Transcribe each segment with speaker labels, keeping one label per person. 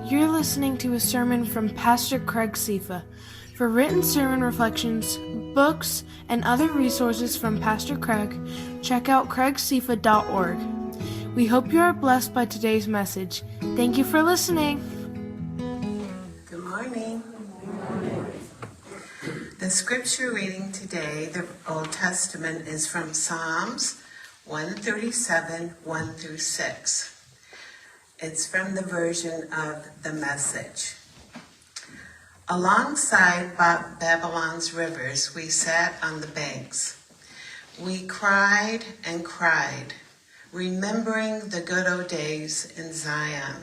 Speaker 1: You're listening to a sermon from Pastor Craig Sefa. For written sermon reflections, books, and other resources from Pastor Craig, check out craigsefa.org. We hope you are blessed by today's message. Thank you for listening.
Speaker 2: Good morning. The scripture reading today, the Old Testament, is from Psalms 137, 1 through 6. It's from the version of the Message. Alongside Babylon's rivers, we sat on the banks. We cried and cried, remembering the good old days in Zion.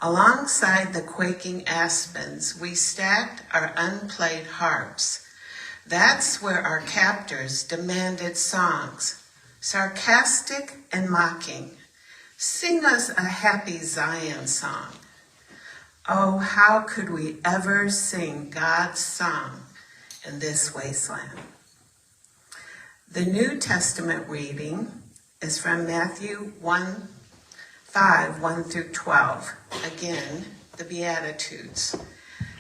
Speaker 2: Alongside the quaking aspens, we stacked our unplayed harps. That's where our captors demanded songs, sarcastic and mocking. Sing us a happy Zion song. Oh, how could we ever sing God's song in this wasteland? The New Testament reading is from Matthew 5, 1 through 12. Again, the Beatitudes.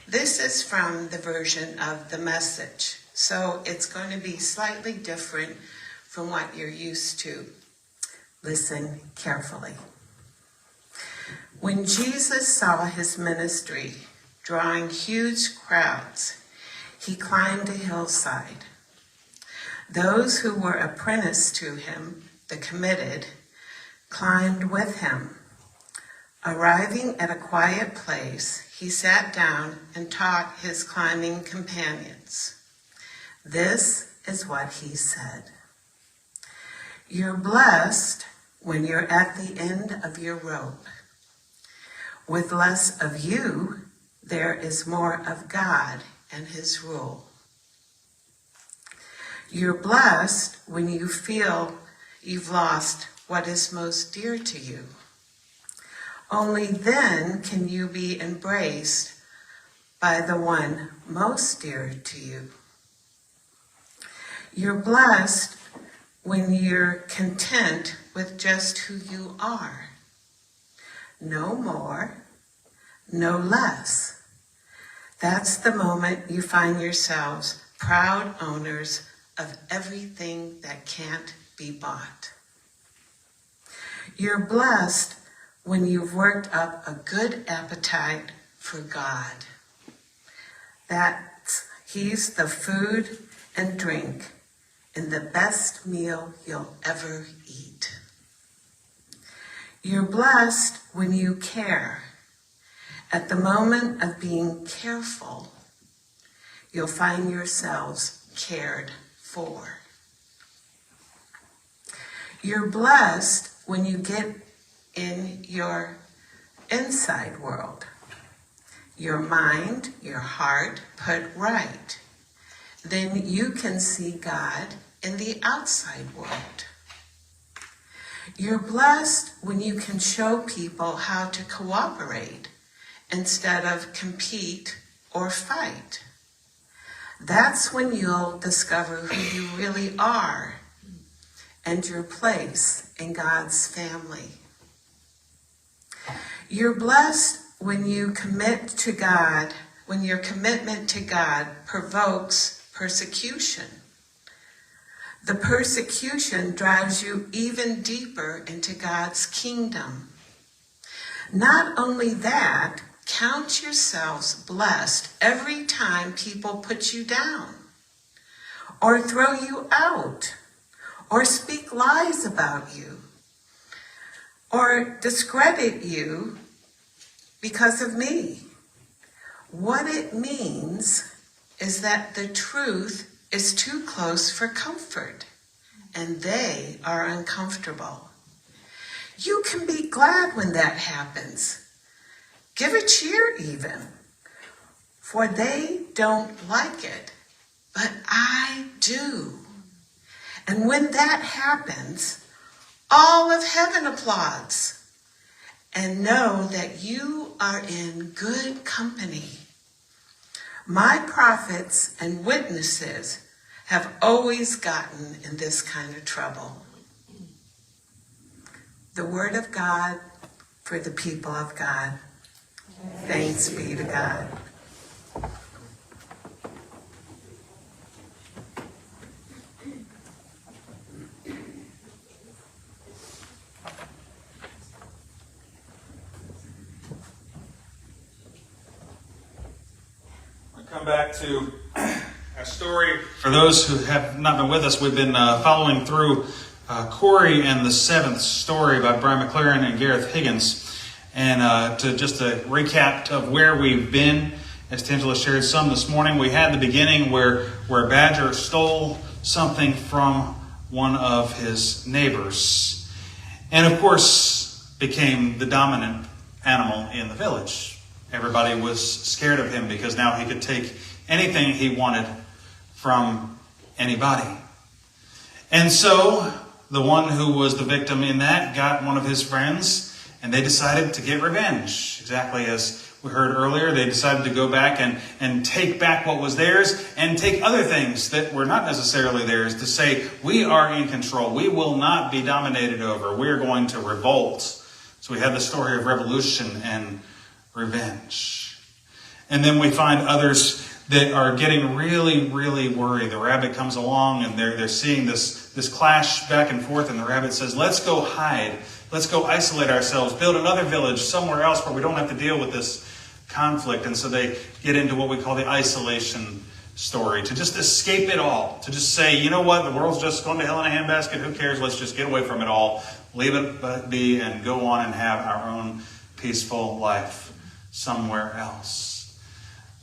Speaker 2: This is from the version of the Message, so it's going to be slightly different from what you're used to. Listen carefully. When Jesus saw his ministry drawing huge crowds, he climbed a hillside. Those who were apprenticed to him, the committed, climbed with him. Arriving at a quiet place, he sat down and taught his climbing companions. This is what he said. You're blessed when you're at the end of your rope. With less of you, there is more of God and his rule. You're blessed when you feel you've lost what is most dear to you. Only then can you be embraced by the one most dear to you. You're blessed when you're content with just who you are. No more, no less. That's the moment you find yourselves proud owners of everything that can't be bought. You're blessed when you've worked up a good appetite for God. He's the food and drink in the best meal you'll ever eat. You're blessed when you care. At the moment of being careful, you'll find yourselves cared for. You're blessed when you get in your inside world, your mind, your heart put right. Then you can see God in the outside world. You're blessed when you can show people how to cooperate instead of compete or fight. That's when you'll discover who you really are and your place in God's family. You're blessed when you commit to God, when your commitment to God provokes persecution. The persecution drives you even deeper into God's kingdom. Not only that, count yourselves blessed every time people put you down, or throw you out, or speak lies about you, or discredit you because of me. What it means is that the truth is too close for comfort, and they are uncomfortable. You can be glad when that happens. Give a cheer even, for they don't like it, but I do. And when that happens, all of heaven applauds. And know that you are in good company. My prophets and witnesses have always gotten in this kind of trouble. The word of God for the people of God. Thanks be to God.
Speaker 3: Come back to our story. For those who have not been with us, we've been following through Corey and the Seventh Story by Brian McLaren and Gareth Higgins. And to just a recap of where we've been, as Tangela shared some this morning, we had the beginning where Badger stole something from one of his neighbors. And of course, became the dominant animal in the village. Everybody was scared of him because now he could take anything he wanted from anybody. And so the one who was the victim in that got one of his friends, and they decided to get revenge. Exactly as we heard earlier, they decided to go back and take back what was theirs and take other things that were not necessarily theirs to say, we are in control. We will not be dominated over. We're going to revolt. So we have the story of revolution and revenge. And then we find others that are getting really, really worried. The rabbit comes along and they're seeing this clash back and forth, and the rabbit says, let's go hide. Let's go isolate ourselves, build another village somewhere else where we don't have to deal with this conflict. And so they get into what we call the isolation story, to just escape it all, to just say, you know what, the world's just going to hell in a handbasket. Who cares? Let's just get away from it all, leave it be, and go on and have our own peaceful life somewhere else.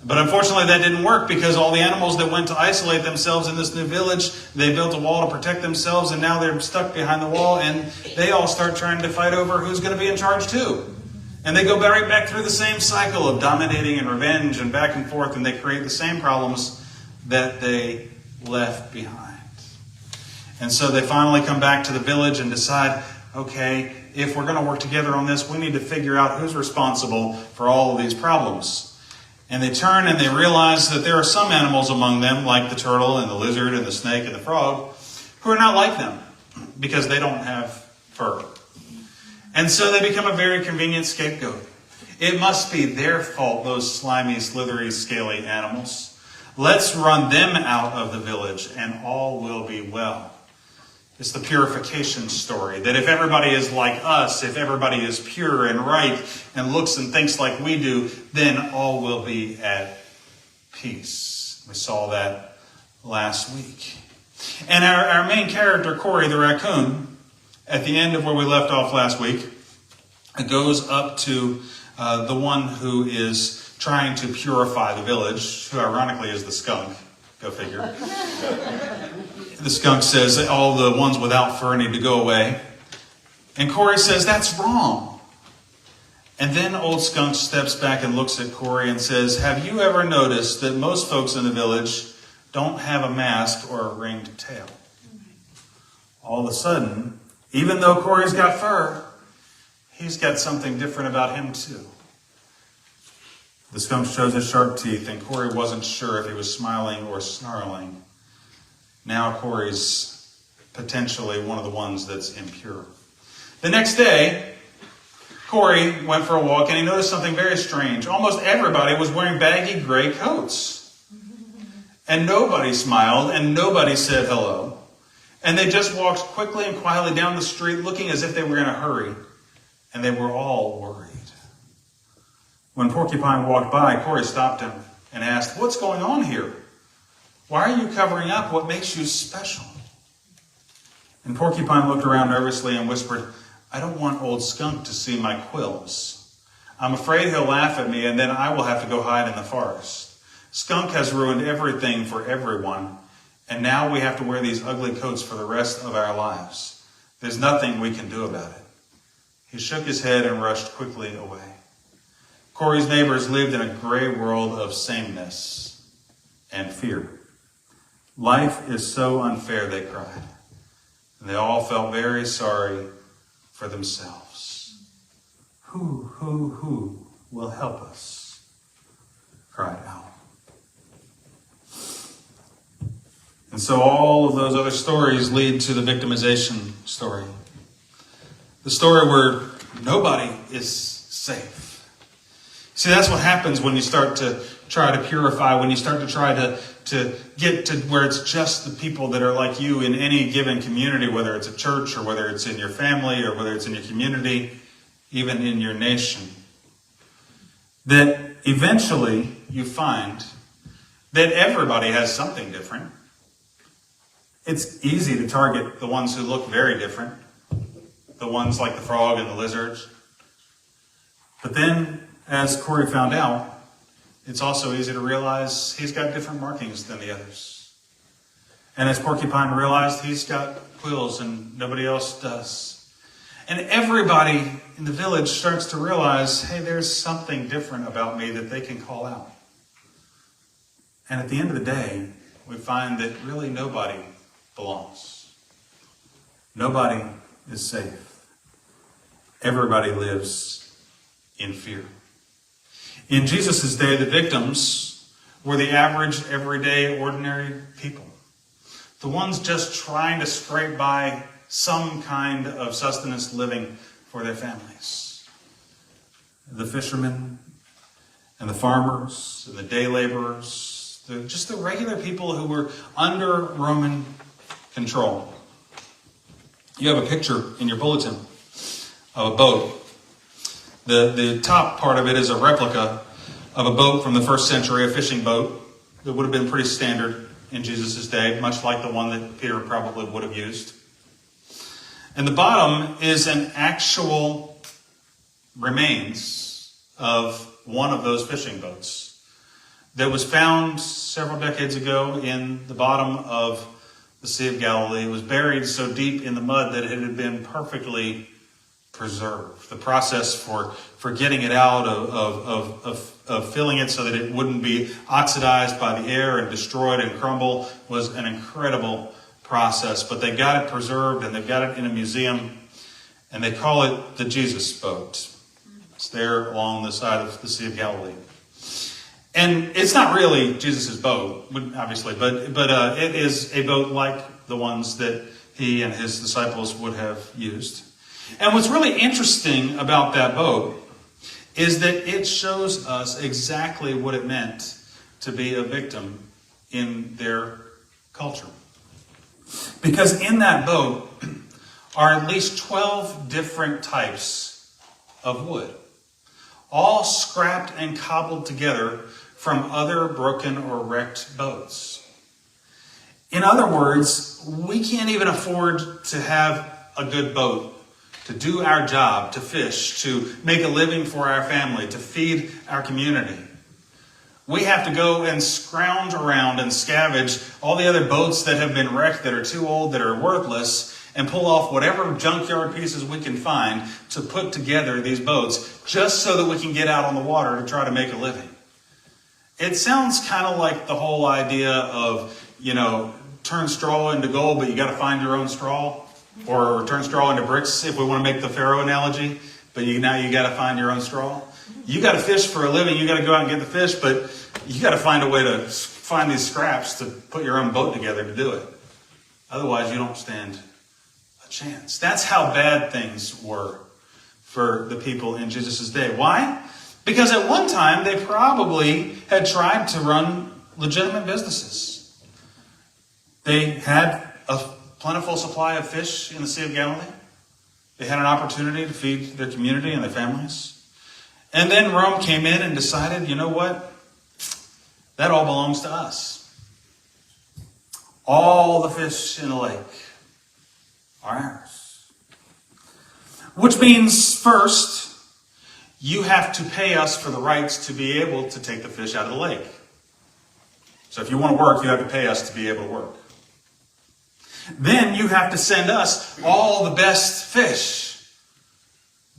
Speaker 3: But unfortunately that didn't work, because all the animals that went to isolate themselves in this new village, they built a wall to protect themselves, and now they're stuck behind the wall, and they all start trying to fight over who's going to be in charge too. And they go right back through the same cycle of dominating and revenge and back and forth, and they create the same problems that they left behind. And so they finally come back to the village and decide, okay, if we're going to work together on this, we need to figure out who's responsible for all of these problems. And they turn and they realize that there are some animals among them, like the turtle and the lizard and the snake and the frog, who are not like them because they don't have fur. And so they become a very convenient scapegoat. It must be their fault, those slimy, slithery, scaly animals. Let's run them out of the village and all will be well. It's the purification story, that if everybody is like us, if everybody is pure and right and looks and thinks like we do, then all will be at peace. We saw that last week. And our main character, Corey the raccoon, at the end of where we left off last week, goes up to the one who is trying to purify the village, who ironically is the skunk. Go figure. The skunk says that all the ones without fur need to go away. And Corey says, that's wrong. And then old skunk steps back and looks at Corey and says, have you ever noticed that most folks in the village don't have a mask or a ringed tail? All of a sudden, even though Corey's got fur, he's got something different about him too. The skunk shows his sharp teeth, and Corey wasn't sure if he was smiling or snarling. Now Corey's potentially one of the ones that's impure. The next day, Corey went for a walk and he noticed something very strange. Almost everybody was wearing baggy gray coats. And nobody smiled and nobody said hello. And they just walked quickly and quietly down the street looking as if they were in a hurry. And they were all worried. When Porcupine walked by, Corey stopped him and asked, what's going on here? Why are you covering up? What makes you special? And Porcupine looked around nervously and whispered, I don't want old Skunk to see my quills. I'm afraid he'll laugh at me and then I will have to go hide in the forest. Skunk has ruined everything for everyone, and now we have to wear these ugly coats for the rest of our lives. There's nothing we can do about it. He shook his head and rushed quickly away. Corey's neighbors lived in a gray world of sameness and fear. Life is so unfair, they cried. And they all felt very sorry for themselves. Who will help us? Cried Al. And so all of those other stories lead to the victimization story. The story where nobody is safe. See, that's what happens when you start to try to purify, when you start to try to get to where it's just the people that are like you in any given community, whether it's a church or whether it's in your family or whether it's in your community, even in your nation. That eventually you find that everybody has something different. It's easy to target the ones who look very different, the ones like the frog and the lizards. But then, as Corey found out, it's also easy to realize he's got different markings than the others. And as Porcupine realized, he's got quills and nobody else does. And everybody in the village starts to realize, hey, there's something different about me that they can call out. And at the end of the day, we find that really nobody belongs. Nobody is safe. Everybody lives in fear. In Jesus' day, the victims were the average, everyday, ordinary people. The ones just trying to scrape by some kind of sustenance living for their families. The fishermen and the farmers and the day laborers, just the regular people who were under Roman control. You have a picture in your bulletin of a boat. The top part of it is a replica of a boat from the first century, a fishing boat that would have been pretty standard in Jesus' day, much like the one that Peter probably would have used. And the bottom is an actual remains of one of those fishing boats that was found several decades ago in the bottom of the Sea of Galilee. It was buried so deep in the mud that it had been perfectly preserved. The process for getting it out, of filling it so that it wouldn't be oxidized by the air and destroyed and crumble, was an incredible process. But they got it preserved and they've got it in a museum, and they call it the Jesus boat. It's there along the side of the Sea of Galilee. And it's not really Jesus' boat, obviously, but it is a boat like the ones that he and his disciples would have used. And what's really interesting about that boat is that it shows us exactly what it meant to be a victim in their culture. Because in that boat are at least 12 different types of wood, all scrapped and cobbled together from other broken or wrecked boats. In other words, we can't even afford to have a good boat to do our job, to fish, to make a living for our family, to feed our community. We have to go and scrounge around and scavenge all the other boats that have been wrecked, that are too old, that are worthless, and pull off whatever junkyard pieces we can find to put together these boats, just so that we can get out on the water to try to make a living. It sounds kind of like the whole idea of, turn straw into gold, but you got to find your own straw. Or turn straw into bricks, if we want to make the Pharaoh analogy. But now you got to find your own straw. You got to fish for a living. You got to go out and get the fish, but you got to find a way to find these scraps to put your own boat together to do it. Otherwise, you don't stand a chance. That's how bad things were for the people in Jesus' day. Why? Because at one time, they probably had tried to run legitimate businesses. They had a plentiful supply of fish in the Sea of Galilee. They had an opportunity to feed their community and their families. And then Rome came in and decided, you know what? That all belongs to us. All the fish in the lake are ours. Which means, first, you have to pay us for the rights to be able to take the fish out of the lake. So if you want to work, you have to pay us to be able to work. Then you have to send us all the best fish.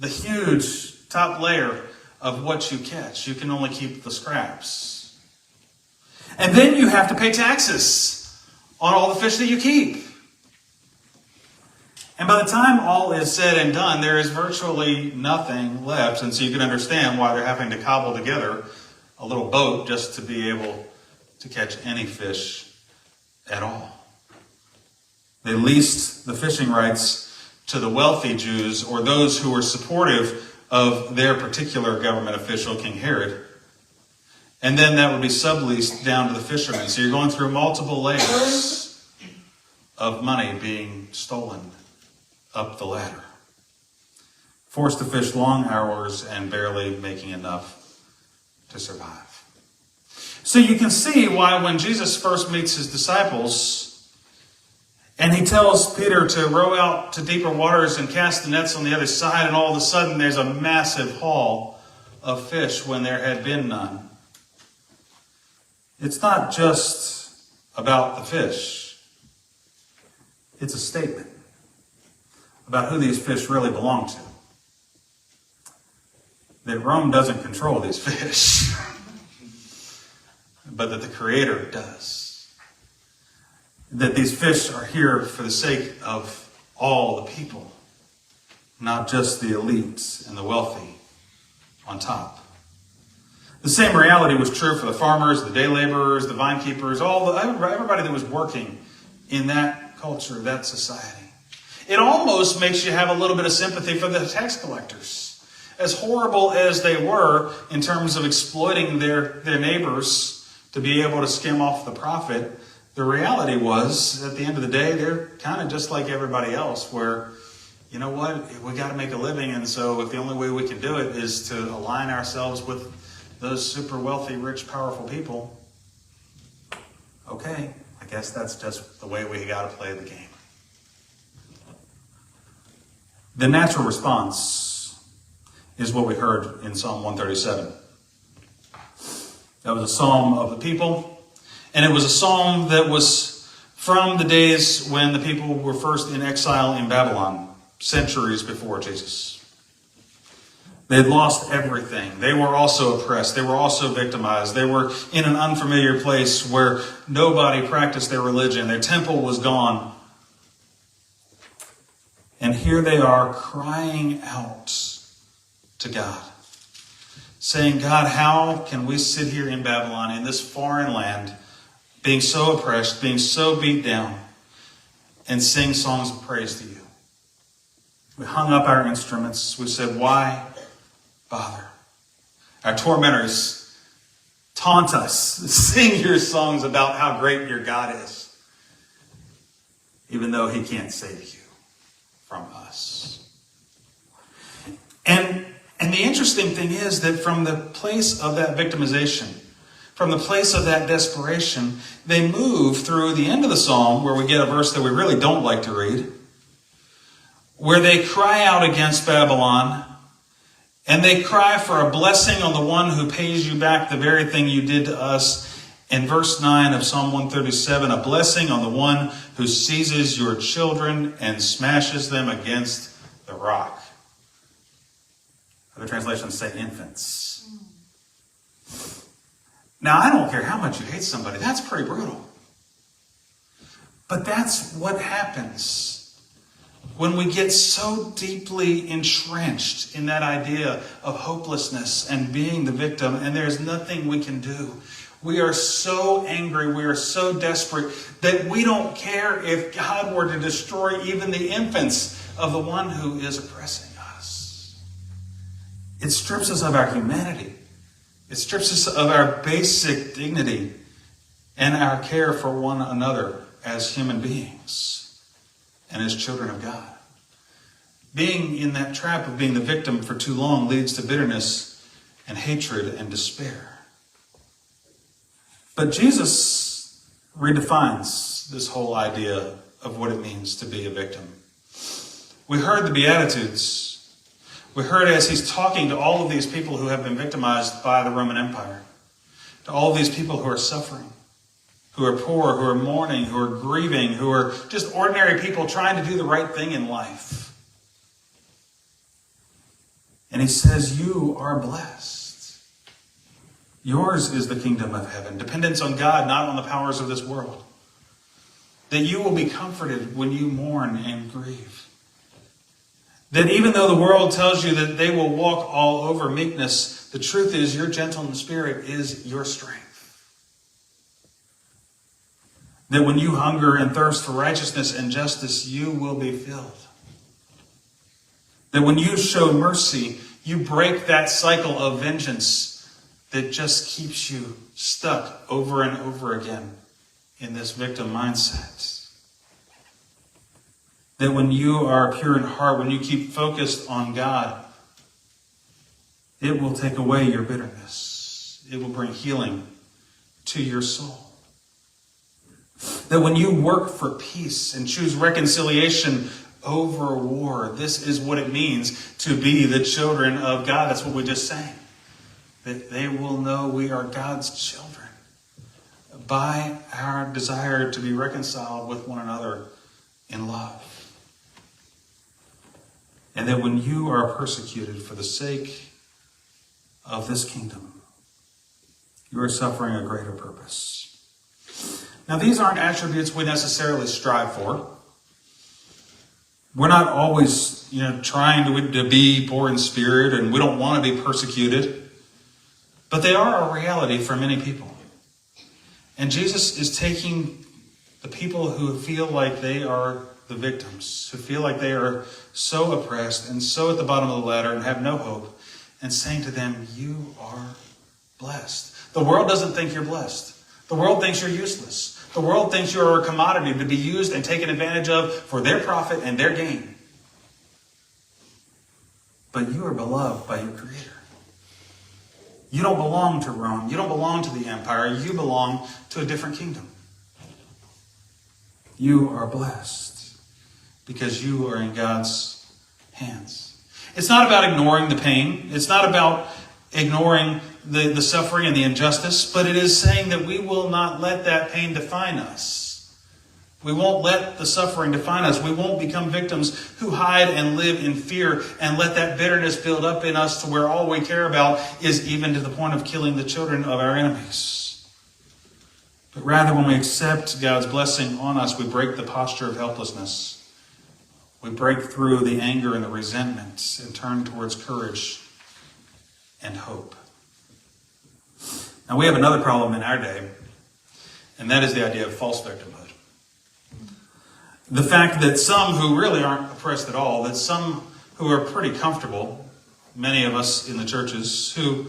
Speaker 3: The huge top layer of what you catch. You can only keep the scraps. And then you have to pay taxes on all the fish that you keep. And by the time all is said and done, there is virtually nothing left. And so you can understand why they're having to cobble together a little boat just to be able to catch any fish at all. They leased the fishing rights to the wealthy Jews, or those who were supportive of their particular government official, King Herod. And then that would be subleased down to the fishermen. So you're going through multiple layers of money being stolen up the ladder. Forced to fish long hours and barely making enough to survive. So you can see why when Jesus first meets his disciples and he tells Peter to row out to deeper waters and cast the nets on the other side, and all of a sudden there's a massive haul of fish when there had been none. It's not just about the fish. It's a statement about who these fish really belong to. That Rome doesn't control these fish, but that the Creator does. That these fish are here for the sake of all the people, not just the elites and the wealthy on top. The same reality was true for the farmers, the day laborers, the vine keepers, everybody that was working in that culture, that society. It almost makes you have a little bit of sympathy for the tax collectors. As horrible as they were in terms of exploiting their neighbors to be able to skim off the profit, the reality was, at the end of the day, they're kind of just like everybody else, where, you know what, we got to make a living, and so if the only way we can do it is to align ourselves with those super wealthy, rich, powerful people, okay, I guess that's just the way we got to play the game. The natural response is what we heard in Psalm 137. That was a psalm of the people, and it was a psalm that was from the days when the people were first in exile in Babylon, centuries before Jesus. They had lost everything. They were also oppressed. They were also victimized. They were in an unfamiliar place where nobody practiced their religion. Their temple was gone. And here they are crying out to God, saying, God, how can we sit here in Babylon, in this foreign land, being so oppressed, being so beat down, and sing songs of praise to you? We hung up our instruments. We said, why bother? Our tormentors taunt us. Sing your songs about how great your God is, even though he can't save you from us. And the interesting thing is that from the place of that victimization, from the place of that desperation, they move through the end of the psalm, where we get a verse that we really don't like to read, where they cry out against Babylon, and they cry for a blessing on the one who pays you back the very thing you did to us. In verse 9 of Psalm 137, a blessing on the one who seizes your children and smashes them against the rock. Other translations say infants. Now, I don't care how much you hate somebody. That's pretty brutal. But that's what happens when we get so deeply entrenched in that idea of hopelessness and being the victim, and there's nothing we can do. We are so angry, we are so desperate that we don't care if God were to destroy even the infants of the one who is oppressing us. It strips us of our humanity. It strips us of our basic dignity and our care for one another as human beings and as children of God. Being in that trap of being the victim for too long leads to bitterness and hatred and despair. But Jesus redefines this whole idea of what it means to be a victim. We heard the Beatitudes. We heard as he's talking to all of these people who have been victimized by the Roman Empire, to all of these people who are suffering, who are poor, who are mourning, who are grieving, who are just ordinary people trying to do the right thing in life. And he says, you are blessed. Yours is the kingdom of heaven. Dependence on God, not on the powers of this world. That you will be comforted when you mourn and grieve. That even though the world tells you that they will walk all over meekness, the truth is your gentle spirit is your strength. That when you hunger and thirst for righteousness and justice, you will be filled. That when you show mercy, You break that cycle of vengeance that just keeps you stuck over and over again in this victim mindset. That when you are pure in heart, when you keep focused on God, it will take away your bitterness. It will bring healing to your soul. That when you work for peace and choose reconciliation over war, this is what it means to be the children of God. That's what we just sang. That they will know we are God's children by our desire to be reconciled with one another in love. And that when you are persecuted for the sake of this kingdom, you are suffering a greater purpose. Now, these aren't attributes we necessarily strive for. We're not always, trying to be poor in spirit, and we don't want to be persecuted. But they are a reality for many people. And Jesus is taking the people who feel like they are the victims, who feel like they are so oppressed and so at the bottom of the ladder and have no hope, and saying to them, you are blessed. The world doesn't think you're blessed. The world thinks you're useless. The world thinks you're a commodity to be used and taken advantage of for their profit and their gain. But you are beloved by your Creator. You don't belong to Rome. You don't belong to the empire. You belong to a different kingdom. You are blessed because you are in God's hands. It's not about ignoring the pain. It's not about ignoring the suffering and the injustice, but it is saying that we will not let that pain define us. We won't let the suffering define us. We won't become victims who hide and live in fear and let that bitterness build up in us to where all we care about is even to the point of killing the children of our enemies. But rather, when we accept God's blessing on us, we break the posture of helplessness. We break through the anger and the resentment and turn towards courage and hope. Now, we have another problem in our day, and that is the idea of false victimhood. The fact that some who really aren't oppressed at all, that some who are pretty comfortable, many of us in the churches, who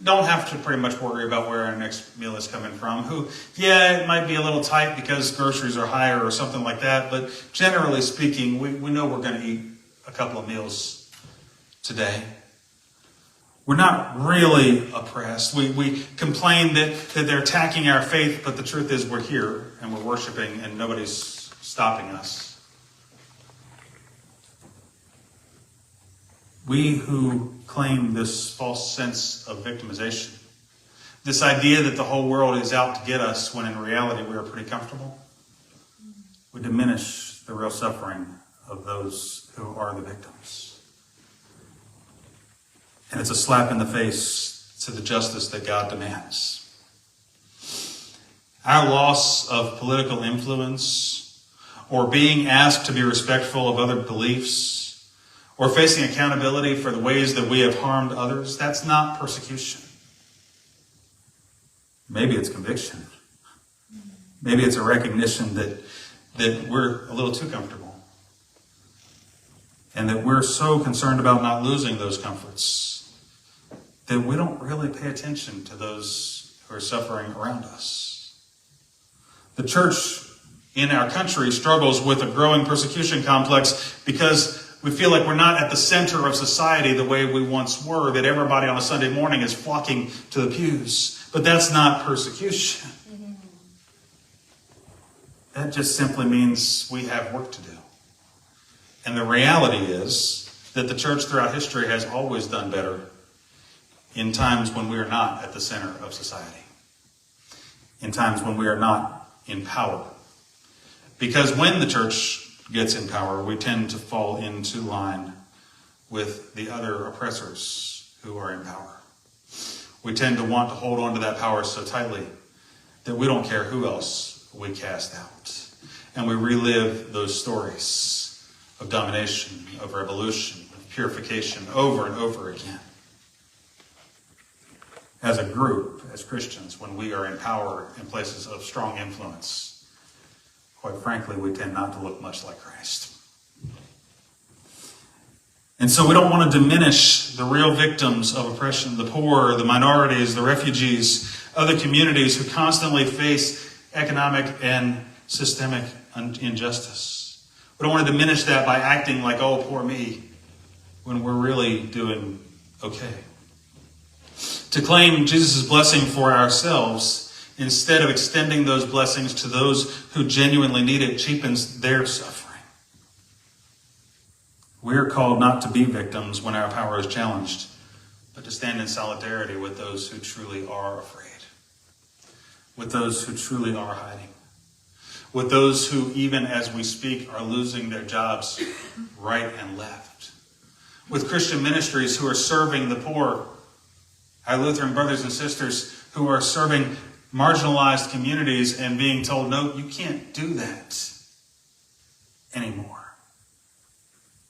Speaker 3: don't have to pretty much worry about where our next meal is coming from, who, it might be a little tight because groceries are higher or something like that, but generally speaking, we know we're going to eat a couple of meals today. We're not really oppressed. We complain that they're attacking our faith, but the truth is we're here and we're worshiping and nobody's stopping us. We who claim this false sense of victimization, this idea that the whole world is out to get us when in reality we are pretty comfortable, we diminish the real suffering of those who are the victims. And it's a slap in the face to the justice that God demands. Our loss of political influence, or being asked to be respectful of other beliefs, or facing accountability for the ways that we have harmed others, that's not persecution. Maybe it's conviction. Maybe it's a recognition that we're a little too comfortable. And that we're so concerned about not losing those comforts that we don't really pay attention to those who are suffering around us. The church in our country struggles with a growing persecution complex because we feel like we're not at the center of society the way we once were, that everybody on a Sunday morning is flocking to the pews. But that's not persecution. That just simply means we have work to do. And the reality is that the church throughout history has always done better in times when we are not at the center of society, in times when we are not in power. Because when the church gets in power, we tend to fall into line with the other oppressors who are in power. We tend to want to hold on to that power so tightly that we don't care who else we cast out. And we relive those stories of domination, of revolution, of purification over and over again. As a group, as Christians, when we are in power in places of strong influence, quite frankly, we tend not to look much like Christ. And so we don't want to diminish the real victims of oppression, the poor, the minorities, the refugees, other communities who constantly face economic and systemic injustice. We don't want to diminish that by acting like, oh, poor me, when we're really doing okay. To claim Jesus' blessing for ourselves instead of extending those blessings to those who genuinely need it cheapens their suffering. We're called not to be victims when our power is challenged, but to stand in solidarity with those who truly are afraid, with those who truly are hiding, with those who, even as we speak, are losing their jobs right and left, with Christian ministries who are serving the poor, our Lutheran brothers and sisters who are serving marginalized communities and being told, no, you can't do that anymore.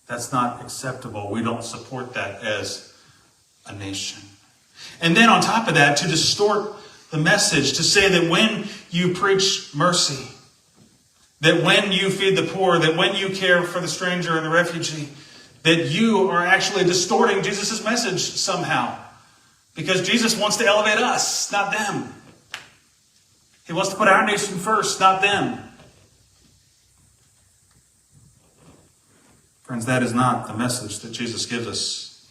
Speaker 3: That's not acceptable. We don't support that as a nation. And then on top of that, to distort the message, to say that when you preach mercy, that when you feed the poor, that when you care for the stranger and the refugee, that you are actually distorting Jesus' message somehow. Because Jesus wants to elevate us, not them. He wants to put our nation first, not them. Friends, that is not the message that Jesus gives us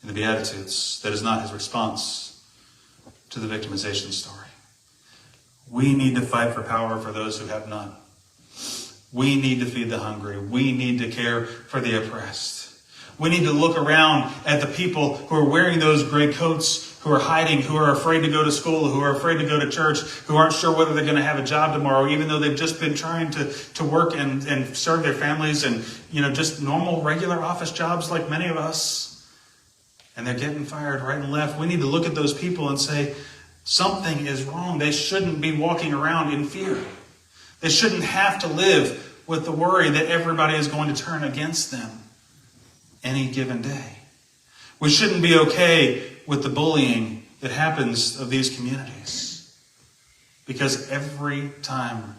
Speaker 3: in the Beatitudes. That is not his response to the victimization story. We need to fight for power for those who have none. We need to feed the hungry. We need to care for the oppressed. We need to look around at the people who are wearing those gray coats, who are hiding, who are afraid to go to school, who are afraid to go to church, who aren't sure whether they're going to have a job tomorrow, even though they've just been trying to work and serve their families and, just normal, regular office jobs like many of us. And they're getting fired right and left. We need to look at those people and say, something is wrong. They shouldn't be walking around in fear. They shouldn't have to live with the worry that everybody is going to turn against them any given day. We shouldn't be okay with the bullying that happens of these communities. Because every time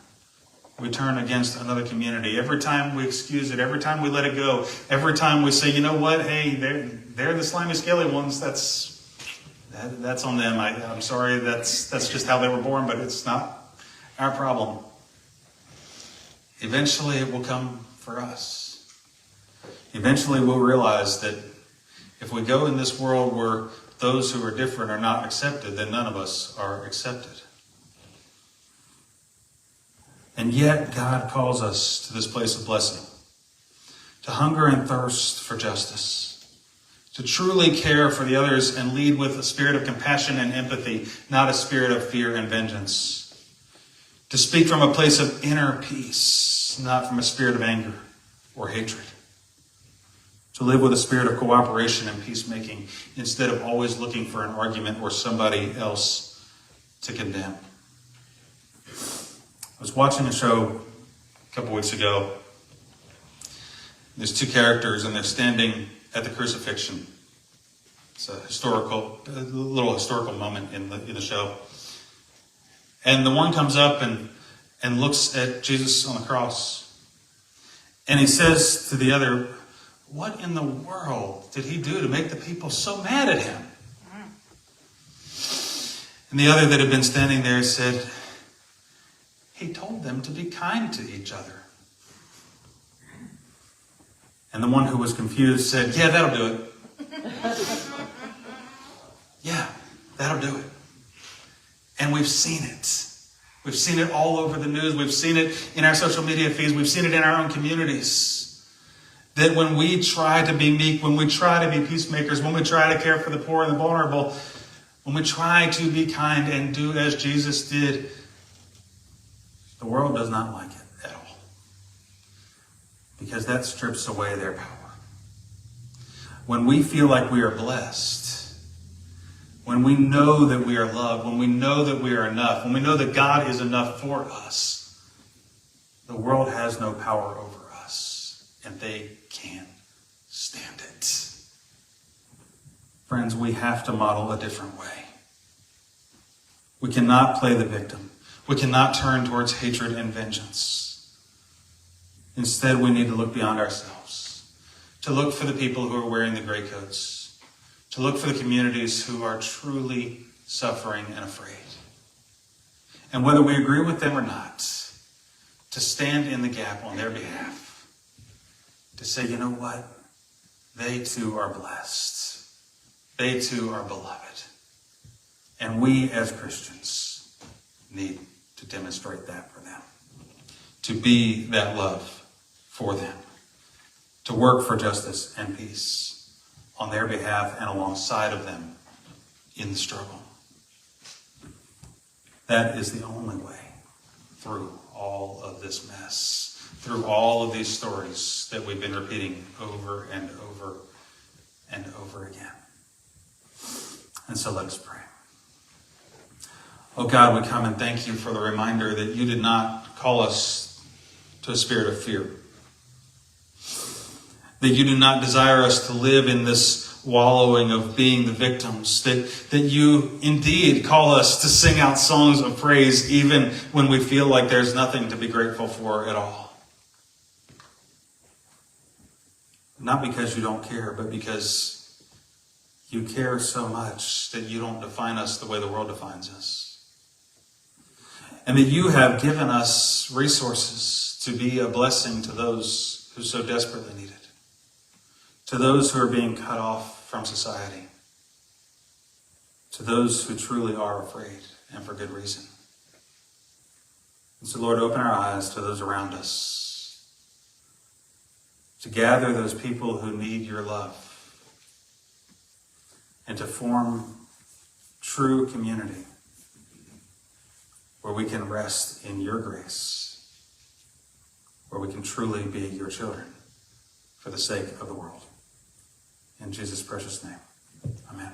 Speaker 3: we turn against another community, every time we excuse it, every time we let it go, every time we say, you know what, hey, they're the slimy, scaly ones, that's on them. I'm sorry, that's just how they were born, but it's not our problem. Eventually it will come for us. Eventually we'll realize that if we go in this world where those who are different are not accepted, then none of us are accepted. And yet God calls us to this place of blessing, to hunger and thirst for justice, to truly care for the others and lead with a spirit of compassion and empathy, not a spirit of fear and vengeance, to speak from a place of inner peace, not from a spirit of anger or hatred, to live with a spirit of cooperation and peacemaking instead of always looking for an argument or somebody else to condemn. I was watching a show a couple weeks ago. There's two characters and they're standing at the crucifixion. It's a little historical moment in the show. And the one comes up and looks at Jesus on the cross. And he says to the other, what in the world did he do to make the people so mad at him? And the other that had been standing there said, he told them to be kind to each other. And the one who was confused said, yeah, that'll do it. Yeah, that'll do it. And we've seen it. We've seen it all over the news. We've seen it in our social media feeds. We've seen it in our own communities. That when we try to be meek, when we try to be peacemakers, when we try to care for the poor and the vulnerable, when we try to be kind and do as Jesus did, the world does not like it at all. Because that strips away their power. When we feel like we are blessed, when we know that we are loved, when we know that we are enough, when we know that God is enough for us, the world has no power over us, and they can't stand it. Friends, we have to model a different way. We cannot play the victim. We cannot turn towards hatred and vengeance. Instead, we need to look beyond ourselves, to look for the people who are wearing the gray coats, to look for the communities who are truly suffering and afraid. And whether we agree with them or not, to stand in the gap on their behalf, to say, you know what? They too are blessed. They too are beloved. And we as Christians need to demonstrate that for them, to be that love for them, to work for justice and peace on their behalf and alongside of them in the struggle. That is the only way through all of this mess, through all of these stories that we've been repeating over and over and over again. And so let us pray. Oh God, we come and thank you for the reminder that you did not call us to a spirit of fear. That you do not desire us to live in this wallowing of being the victims. That you indeed call us to sing out songs of praise even when we feel like there's nothing to be grateful for at all. Not because you don't care, but because you care so much that you don't define us the way the world defines us. And that you have given us resources to be a blessing to those who so desperately need it. To those who are being cut off from society. To those who truly are afraid, and for good reason. And so, Lord, open our eyes to those around us. To gather those people who need your love. And to form true community where we can rest in your grace. Where we can truly be your children for the sake of the world. In Jesus' precious name, amen.